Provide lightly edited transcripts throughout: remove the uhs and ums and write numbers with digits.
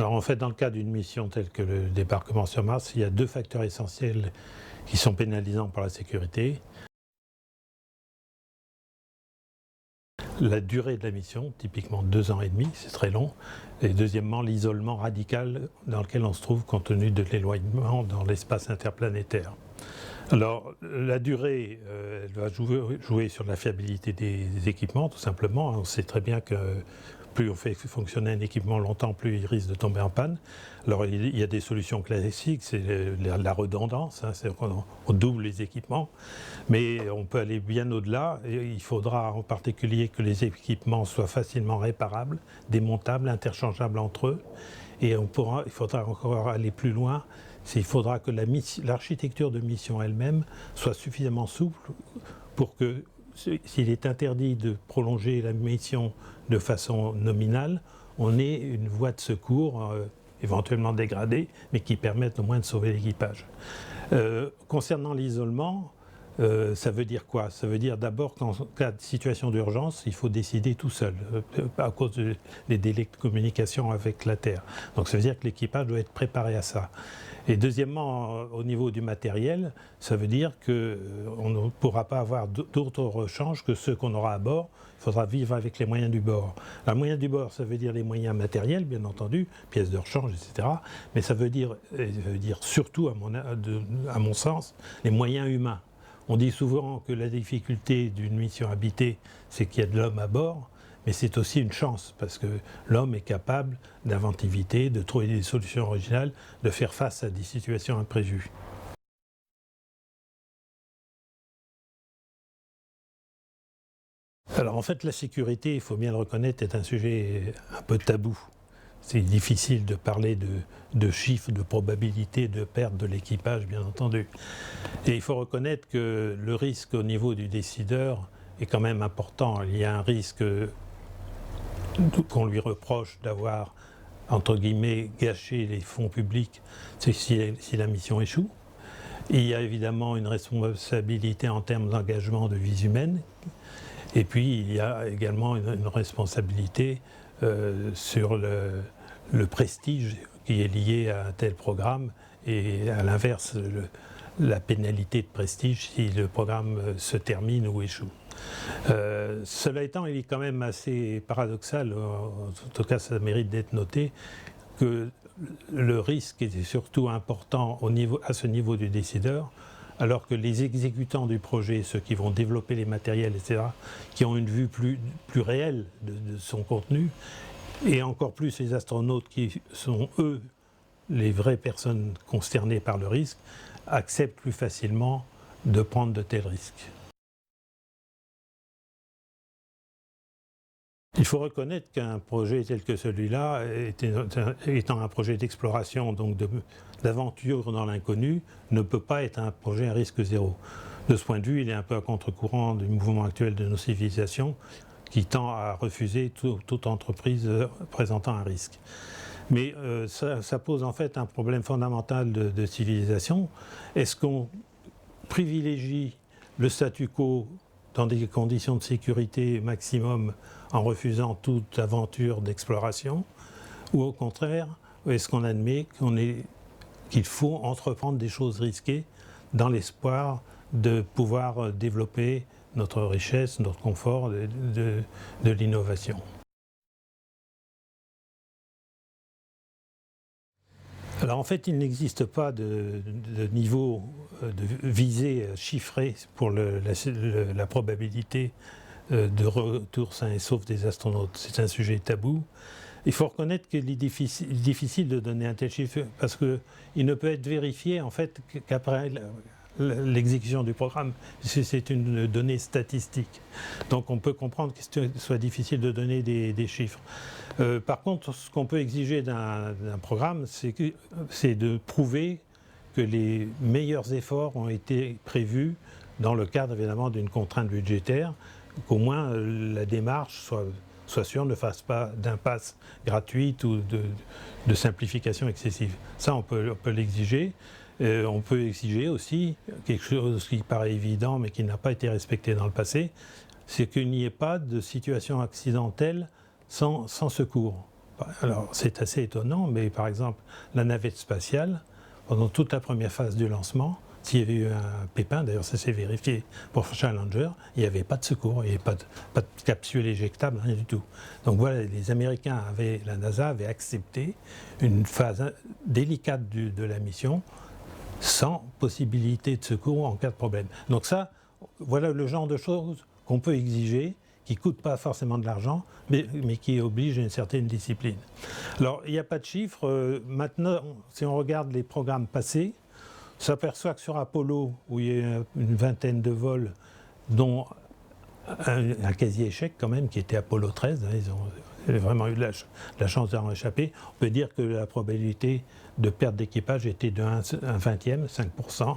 Alors en fait, dans le cas d'une mission telle que le débarquement sur Mars, il y a deux facteurs essentiels qui sont pénalisants pour la sécurité. La durée de la mission, typiquement 2 ans et demi, c'est très long. Et deuxièmement, l'isolement radical dans lequel on se trouve compte tenu de l'éloignement dans l'espace interplanétaire. Alors, la durée, elle va jouer sur la fiabilité des équipements, tout simplement. On sait très bien que plus on fait fonctionner un équipement longtemps, plus il risque de tomber en panne. Alors, il y a des solutions classiques, c'est la redondance, hein, c'est qu'on double les équipements, mais on peut aller bien au-delà. Il faudra en particulier que les équipements soient facilement réparables, démontables, interchangeables entre eux, et il faudra encore aller plus loin. Il faudra que l'architecture de mission elle-même soit suffisamment souple pour que, s'il est interdit de prolonger la mission de façon nominale, on ait une voie de secours éventuellement dégradée, mais qui permette au moins de sauver l'équipage. Concernant l'isolement, ça veut dire quoi? Ça veut dire d'abord qu'en cas de situation d'urgence, il faut décider tout seul, à cause des délais de communication avec la Terre. Donc ça veut dire que l'équipage doit être préparé à ça. Et deuxièmement, au niveau du matériel, ça veut dire qu'on ne pourra pas avoir d'autres rechanges que ceux qu'on aura à bord. Il faudra vivre avec les moyens du bord. Les moyens du bord, ça veut dire les moyens matériels, bien entendu, pièces de rechange, etc. Mais ça veut dire surtout, à mon sens, les moyens humains. On dit souvent que la difficulté d'une mission habitée, c'est qu'il y a de l'homme à bord, mais c'est aussi une chance, parce que l'homme est capable d'inventivité, de trouver des solutions originales, de faire face à des situations imprévues. Alors en fait, la sécurité, il faut bien le reconnaître, est un sujet un peu tabou. C'est difficile de parler de chiffres, de probabilité de perte de l'équipage, bien entendu. Et il faut reconnaître que le risque au niveau du décideur est quand même important. Il y a un risque qu'on lui reproche d'avoir, entre guillemets, gâché les fonds publics si la mission échoue. Il y a évidemment une responsabilité en termes d'engagement de vies humaines. Et puis il y a également une responsabilité sur le prestige qui est lié à un tel programme, et à l'inverse, la pénalité de prestige si le programme se termine ou échoue. Cela étant, il est quand même assez paradoxal, en tout cas ça mérite d'être noté, que le risque est surtout important à ce niveau du décideur, alors que les exécutants du projet, ceux qui vont développer les matériels, etc., qui ont une vue plus réelle de son contenu, et encore plus les astronautes qui sont, eux, les vraies personnes concernées par le risque, acceptent plus facilement de prendre de tels risques. Il faut reconnaître qu'un projet tel que celui-là, étant un projet d'exploration, donc d'aventure dans l'inconnu, ne peut pas être un projet à risque zéro. De ce point de vue, il est un peu à contre-courant du mouvement actuel de nos civilisations, qui tend à refuser toute entreprise présentant un risque. Mais ça pose en fait un problème fondamental de civilisation. Est-ce qu'on privilégie le statu quo dans des conditions de sécurité maximum en refusant toute aventure d'exploration, ou au contraire, est-ce qu'on admet qu'il faut entreprendre des choses risquées dans l'espoir de pouvoir développer notre richesse, notre confort, de l'innovation? Alors en fait, il n'existe pas de niveau de visée chiffré pour la probabilité de retour sain et sauf des astronautes. C'est un sujet tabou. Il faut reconnaître qu'il est difficile de donner un tel chiffre, parce qu'il ne peut être vérifié en fait qu'après l'exécution du programme. C'est une donnée statistique. Donc on peut comprendre qu'il soit difficile de donner des chiffres. Par contre, ce qu'on peut exiger d'un programme, c'est de prouver que les meilleurs efforts ont été prévus dans le cadre évidemment d'une contrainte budgétaire, qu'au moins la démarche soit sûre, ne fasse pas d'impasse gratuite ou de simplification excessive. Ça, on peut l'exiger. On peut exiger aussi quelque chose qui paraît évident mais qui n'a pas été respecté dans le passé, c'est qu'il n'y ait pas de situation accidentelle sans secours. Alors c'est assez étonnant, mais par exemple, la navette spatiale, pendant toute la première phase du lancement, s'il y avait eu un pépin, d'ailleurs ça s'est vérifié pour Challenger, il n'y avait pas de secours, il n'y avait pas de capsule éjectable, rien du tout. Donc voilà, les Américains la NASA avait accepté une phase délicate de la mission sans possibilité de secours en cas de problème. Donc ça, voilà le genre de choses qu'on peut exiger, qui ne coûtent pas forcément de l'argent, mais qui obligent une certaine discipline. Alors, il n'y a pas de chiffres. Maintenant, si on regarde les programmes passés, on s'aperçoit que sur Apollo, où il y a une vingtaine de vols, dont un quasi-échec quand même, qui était Apollo 13, ils ont vraiment eu de la chance d'en échapper, on peut dire que la probabilité de perte d'équipage était de 1 vingtième, 5%.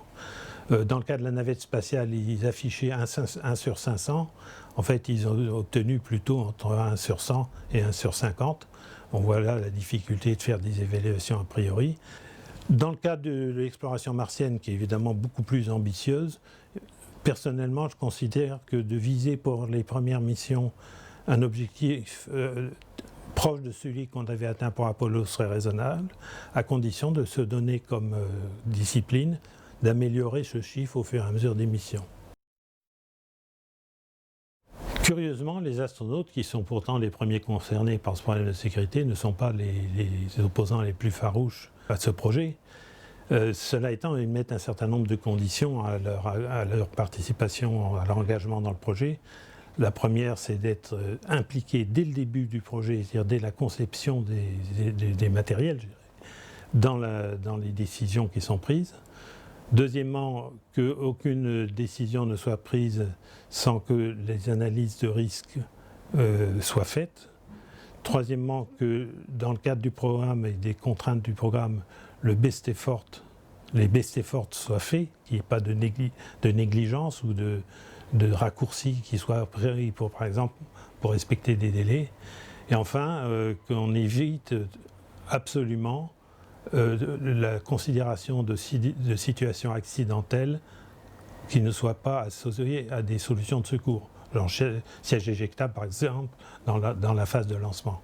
Dans le cas de la navette spatiale, ils affichaient 1 sur 500. En fait, ils ont obtenu plutôt entre 1 sur 100 et 1 sur 50. On voit là la difficulté de faire des évaluations a priori. Dans le cas de l'exploration martienne, qui est évidemment beaucoup plus ambitieuse, personnellement, je considère que de viser pour les premières missions un objectif proche de celui qu'on avait atteint pour Apollo serait raisonnable, à condition de se donner comme discipline d'améliorer ce chiffre au fur et à mesure des missions. Curieusement, les astronautes, qui sont pourtant les premiers concernés par ce problème de sécurité, ne sont pas les opposants les plus farouches à ce projet. Cela étant, ils mettent un certain nombre de conditions à leur participation, à leur engagement dans le projet. La première, c'est d'être impliqué dès le début du projet, c'est-à-dire dès la conception des matériels, dans les décisions qui sont prises. Deuxièmement, qu'aucune décision ne soit prise sans que les analyses de risque soient faites. Troisièmement, que dans le cadre du programme et des contraintes du programme, les best efforts soient faits, qu'il n'y ait pas de négligence ou de raccourcis qui soient pris par exemple, pour respecter des délais. Et enfin, qu'on évite absolument la considération de situations accidentelles qui ne soient pas associées à des solutions de secours, genre siège éjectable par exemple, dans la phase de lancement.